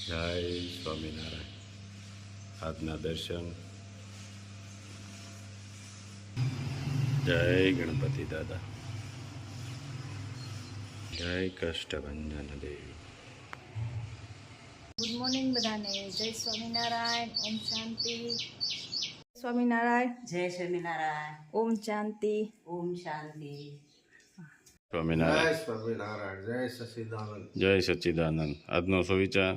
જય સ્વામિનારાયણ. આજના દર્શન. જય ગણપતિ દાદા. જય કષ્ટભંજન દેવી. ગુડ મોર્નિંગ બધાને. જય સ્વામિનારાયણ. ઓમ શાંતિ. સ્વામિનારાયણ. જય સ્વામિનારાયણ. ઓમ શાંતિ. ઓમ શાંતિ. સ્વામિનારાયણ. જય સ્વામિનારાયણ. જય સચિદાનંદ. જય સચ્ચિદાનંદ. આજનો સુવિચાર.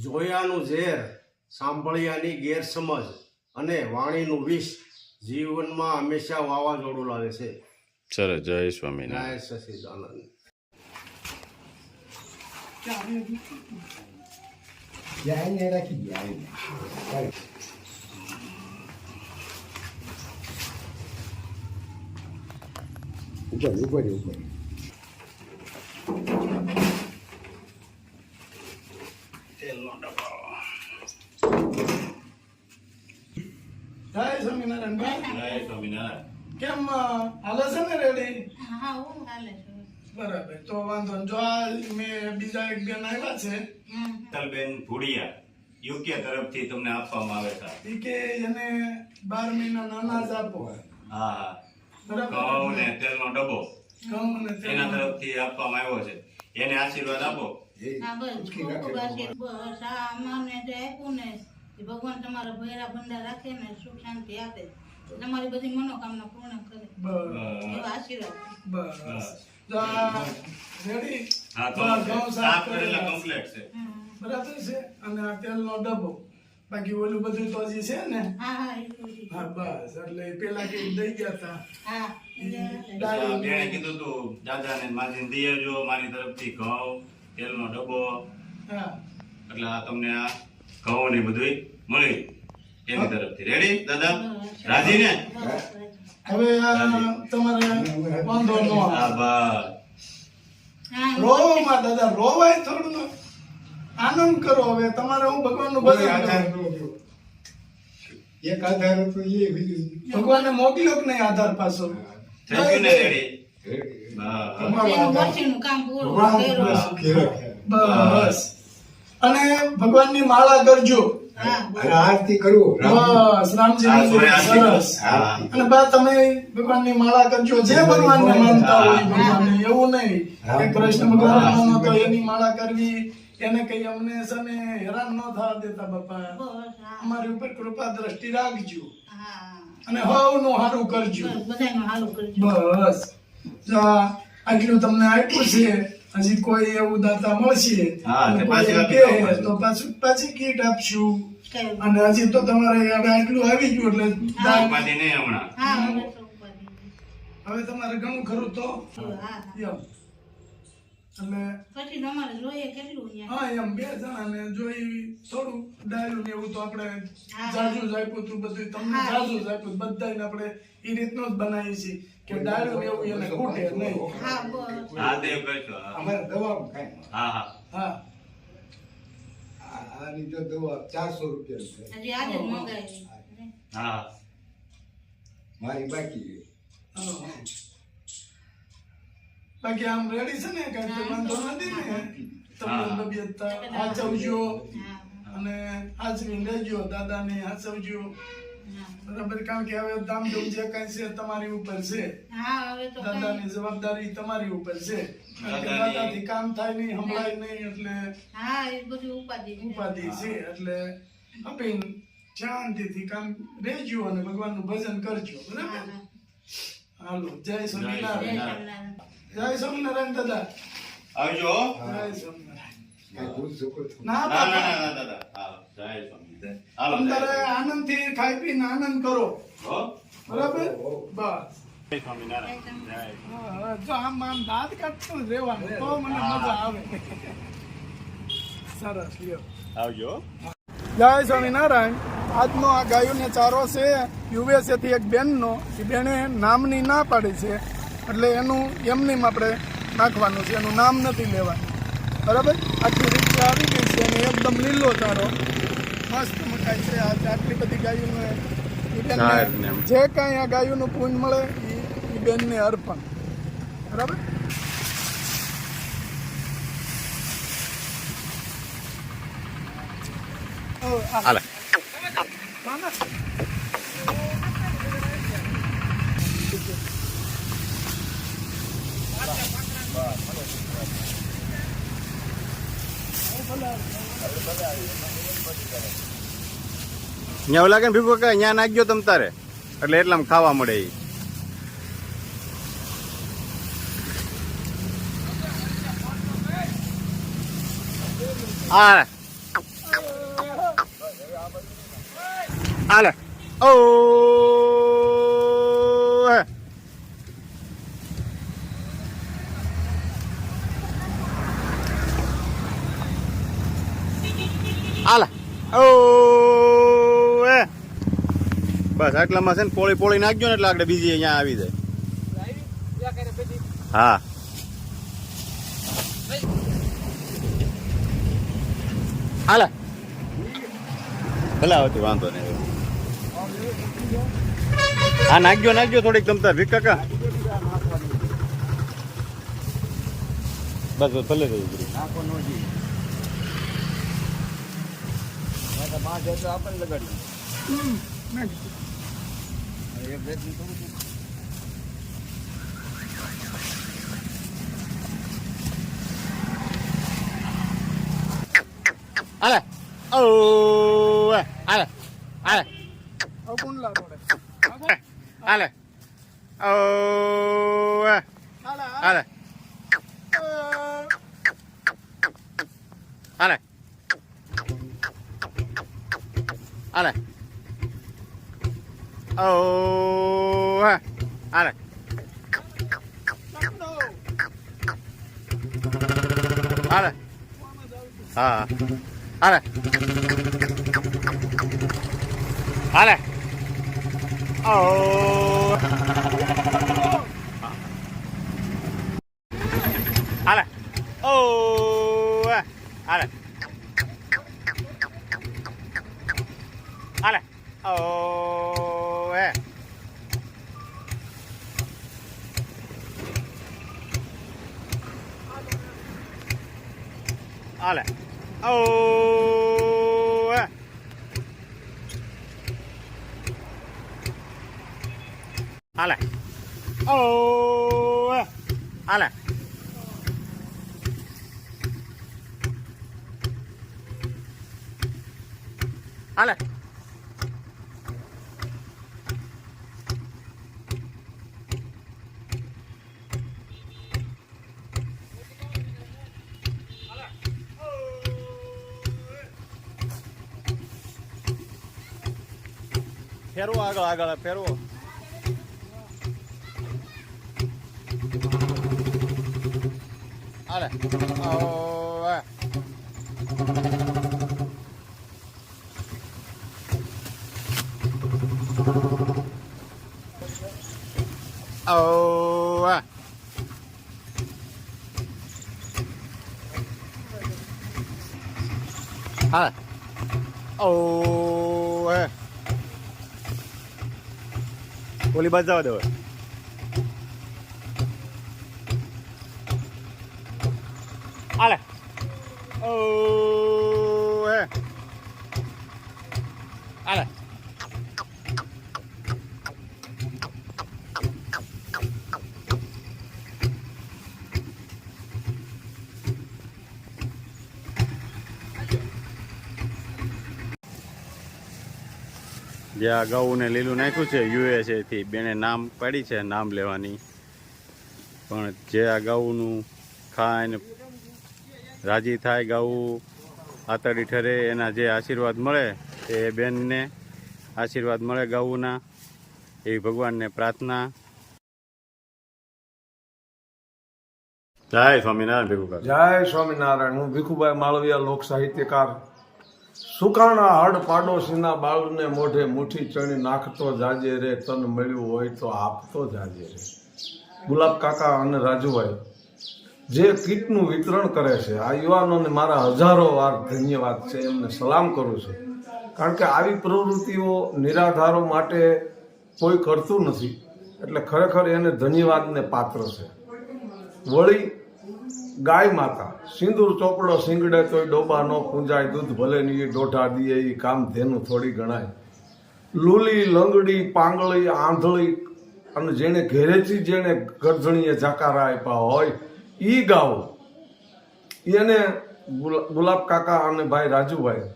જોયાનું ઝેર, સાંભળ્યાની ગેરસમજ અને વાણીનું વિષ જીવનમાં હંમેશા વાવાઝોડું લાવે છે. સરસ. જય જય સ્વામિનારાયણ. સચિદાનંદ. જય સ્વામિનારાયણ ભાઈ. જય સ્વામિનારાયણ. કેમ હાલે છે ને રેડી? હા હું હાલે છે. બરાબર, તો વાંધો નહીં. જો આ મેં બીજા એક બેન આવ્યા છે તલબેન ભુડિયા યુકે તરફથી તમને આપવામાં આવે છે. ઈ કે એને 12 મહિનાના અનાજ આપો. હા, બરાબર, ઘઉં ને તેલનો ડબ્બો ઘઉં અને તેલ. એના તરફથી આપવામાં આવ્યો છે. એને આશીર્વાદ આપો. હા બસ ખૂબ ખૂબ આશીર્વાદ. બસ આ અમને જે આપ્યું ને એ ભગવાન તમારા ભૈરા ભંડાર રાખે ને સુખ શાંતિ આપે, તમારી બધી મનોકામના પૂર્ણ કરે બસ એવા આશીર્વાદ. બસ. જો આ રેડી? હા, તો બસ, ઘઉં સાફ સાફ કરેલા કરેલા. કમ્પ્લીટ છે. બરાબર છે. અને આ તેલનો ડબ્બો. બાકી ઓલું બધું તો હજી છે ને? હા હા એ તો છે. હા બસ. એટલે પેલા કે દઈ ગયા હતા હા આ બેને કીધું તું દાદાને માજીને દઈ આવજો મારી તરફથી ઘઉં તેલનો ડબ્બો. હા એટલે આ તમને આ ઘઉં ને બધું મળી એની તરફથી. રેડી દાદા? રાજી ને? હવે તમારે વાંધો ન આવે. હા બસ. હા રોવામાં દાદા રોવાય થોડું. આનંદ કરો. હવે તમારે હું ભગવાનનું ભજન કરું. એક આધાર હતો એ ભગવાનને મોકલ્યો કે નહીં આધાર પાછો? થઈ ગયું ને? રેડી? એનું વર્ષીનું કામ પૂરું કર્યું. બસ. અને ભગવાનની માળા કરજો. હા અને આરતી કરવું બસ રામજી આ સોય આશીર્વાદ. સરસ. હા. અને બા તમે ભગવાનની માળા કરજો. જે ભગવાનને માનતા હોય ભગવાનને. એવું નહીં કે કૃષ્ણ ભગવાન માનો તો એની માળા કરવી. એને કઈ અમને છે ને હેરાન ન થવા દેતા બાપા. બસ હા અમારી ઉપર કૃપા દ્રષ્ટિ રાખજો હા અને હવનું સારું કરજો. બસ બધાયનું હાલું કરજો. બસ. જો આટલું તમને આપ્યું છે. હજી કોઈ એવું દાતા મળશે હા, અને તે કોઈ પાછી એમ આપી કહે દઉં. તો પાછી કીટ આપશું. કઈ અને હજી તો તમારે હવે આટલું આવી ગયું એટલે ઉપાધિ નહીં હમણાં. હા હવે તો ઉપાધિ નહીં. હવે તમારે ઘણું ખરું તો હા હા એમ. એટલે પછી તમારે જોઈએ કેટલું અહીંયા. હા એમ 2 જણાને જોઈ થોડું ડાયરું ને એવું તો આપણે હા. જાજુ જ આપ્યું હતું બધું. તમને હા. જાજુ જ આપ્યું. બધાને આપણે એ રીતનું જ બનાવીએ છીએ કે ડાયરું ને એવું એને ખૂટે નહીં. હા બસ હા તે કરશો. હા. અમારે દવા કાંઈ હા હા. હા આની તો દવા 400 રૂપિયા છે હજી આજે જ મંગાવી. હા. મારી બાકી હા. બાકી આમ રેડી છે ને કઈ તો વાંધો નથી ને? તમને તબિયત હાચવજો હા અને હાચવી લેજો. દાદાને હાચવજો. હા બરાબર. કારણ કે હવે ધામધૂમ જે કઈ છે તમારી ઉપર છે. હા હવે તો કઈ દાદાની જવાબદારી તમારી ઉપર છે. કારણ કે દાદાથી કામ થાય નહીં, સંભળાય નહીં. એટલે હા એ બધું ઉપાધિ છે. ઉપાધિ છે. એટલે આપીને શાંતિથી કામ રહેજો અને ભગવાનનું ભજન કરજો. બરાબર. હા. હાલો. જય જય સ્વામિનારાયણ. સ્વામિનારાયણ. જય સ્વામિનારાયણ દાદા. આવજો. જય સ્વામિનારાયણ. કાંઈ ભૂલ ચૂકો તો ના ના ના બાપા. ના દાદા. હા જય સ્વામિનારાયણ. હાલો જય તમારે સ્વામિનારાયણ. આનંદથી ખાઈ પીને આનંદ કરો. હો. બરાબર. બસ. જય સ્વામિનારાયણ. જય. હા, જો આમ દાંત કાઢતું જ રહેવાનું તો મને મજા આવે. સરસ. લ્યો. આવજો. જય સ્વામિનારાયણ. આજનો આ ગાયોને ચારો છે યુએસએ થી એક બેનનો. એ બેને નામની ના પાડી છે એટલે એનું એમની આપણે નાખવાનું છે. એનું નામ નથી લેવાનું. બરાબર. આખી રીતે આવી ગઈ છે અને એકદમ લીલો ચારો મસ્ત મકાઈ છે. આટલી બધી ગાયોને એ બેનને જે કાંઈ આ ગાયોનું પૂન મળે એ બેનને અર્પણ. બરાબર. હાલે ત્યાં લાગે ને ભીખુ કાકા ત્યાં નાખજો તમ તારે એટલે એટલામાં ખાવા મળે ઈ. હાલે હાલે ઓ હાલે ઓ બસ આટલામાં છે ને પોળી પોળી નાખજો ને એટલે આગળ બીજી અહીંયા આવી જાય. હા હાલે ભલે આવતી વાંધો નહીં. હા નાખજો નાખજો થોડીક તમતાર ભીખ કાકા બસ બસ ભલે થઈ હાલે ઓ હાલે હાલે કુંડલા રોડે હાલે ઓ હાલે હાલે હાલે ઓ હાલે હાલે હા હાલે હાલે ઓ હાલે ઓ હાલે હાલે ઓ હાલે ઓ હાલે ઓ હાલે હાલે ફેરવો આગળ આગળ ફેરવો હાલે ઓ હાલે ઓ ઓલી બાજુ જવા દો હાલે ઓ હાલે જે આ ઘઉં ને લીલું નાખ્યું છે USA થી બેને નામ પાડી છે નામ લેવાની પણ જે આ ઘઉંનું ખાઈને રાજી થાય ઘઉં આતડી ઠરે એના જે આશીર્વાદ મળે એ બેનને આશીર્વાદ મળે ઘઉંના એવી ભગવાનને પ્રાર્થના. જય સ્વામિનારાયણ ભીખુ કાકા. જય સ્વામિનારાયણ. હું ભીખુભાઈ માળવિયા લોક સાહિત્યકાર. સુકાણા હડ પાડોશીના બાળને મોઢે મુઠ્ઠી ચણી નાખતો જાજે રે, તન મળ્યું હોય તો આપતો જાજે રે. ગુલાબ કાકા અને રાજુભાઈ જે કીટનું વિતરણ કરે છે આ યુવાનોને મારા હજારો વાર ધન્યવાદ છે, એમને સલામ કરું છું. કારણ કે આવી પ્રવૃત્તિઓ નિરાધારો માટે કોઈ કરતું નથી એટલે ખરેખર એને ધન્યવાદને પાત્ર છે. વળી ગાય માતા સિંદૂર ચોપડો સિંગડે તોય ડોબા નો પૂંજાય, દૂધ ભલે ની એ ડોઢા દીએ એ કામ ધેનું થોડી ગણાય. લૂલી લંગડી પાંગળી આંધળી અને જેને ઘેરેથી જેને ગરધણીએ જાકારા આપ્યા હોય ઈ ગાવું. એને ગુલાબ કાકા અને ભાઈ રાજુભાઈ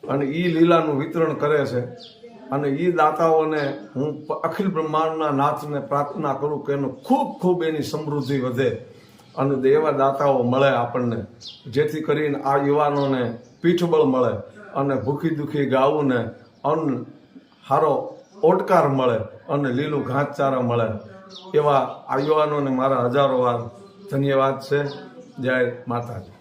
અને ઈ લીલાનું વિતરણ કરે છે. અને ઈ દાતાઓને હું અખિલ બ્રહ્માંડના નાથને પ્રાર્થના કરું કે એનું ખૂબ ખૂબ એની સમૃદ્ધિ વધે અને એવા દાતાઓ મળે આપણને, જેથી કરીને આ યુવાનોને પીઠબળ મળે અને ભૂખી દુખી ગાવુંને અન્ન હારો ઓટકાર મળે અને લીલું ઘાસચારા મળે. એવા આ યુવાનોને મારા હજારો વાર ધન્યવાદ છે. જય માતાજી.